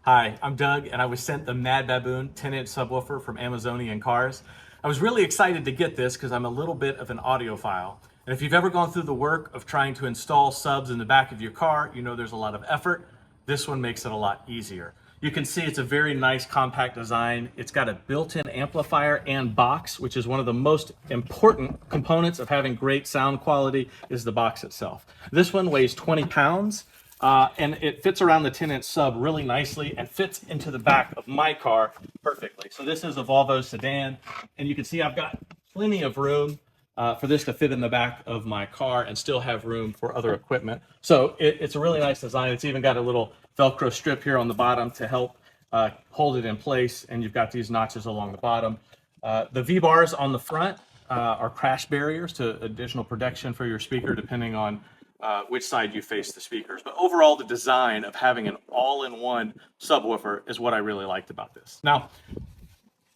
Hi, I'm Doug, and I was sent the Mad Baboon 10-inch subwoofer from Amazonian Cars. I was really excited to get this because I'm a little bit of an audiophile. And if you've ever gone through the work of trying to install subs in the back of your car, you know there's a lot of effort. This one makes it a lot easier. You can see it's a very nice compact design. It's got a built-in amplifier and box, which is one of the most important components of having great sound quality is the box itself. This one weighs 20 pounds. And it fits around the 10-inch sub really nicely and fits into the back of my car perfectly. So this is a Volvo sedan, and you can see I've got plenty of room for this to fit in the back of my car and still have room for other equipment. So it's a really nice design. It's even got a little Velcro strip here on the bottom to help hold it in place, and you've got these notches along the bottom. The V-bars on the front are crash barriers to additional protection for your speaker, depending on which side you face the speakers. But overall, the design of having an all-in-one subwoofer is what I really liked about this. Now,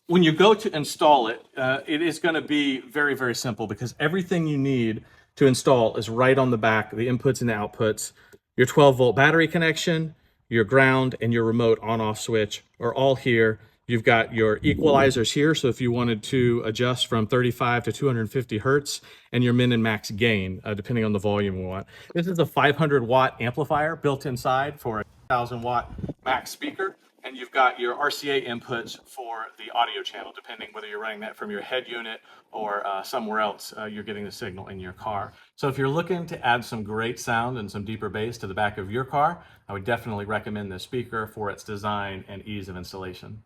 when you go to install it, it is going to be very, very simple because everything you need to install is right on the back, the inputs and the outputs. Your 12-volt battery connection, your ground, and your remote on-off switch are all here. You've got your equalizers here, so if you wanted to adjust from 35 to 250 hertz, and your min and max gain, depending on the volume you want. This is a 500-watt amplifier built inside for a 1,000-watt max speaker, and you've got your RCA inputs for the audio channel, depending whether you're running that from your head unit or somewhere else you're getting the signal in your car. So if you're looking to add some great sound and some deeper bass to the back of your car, I would definitely recommend this speaker for its design and ease of installation.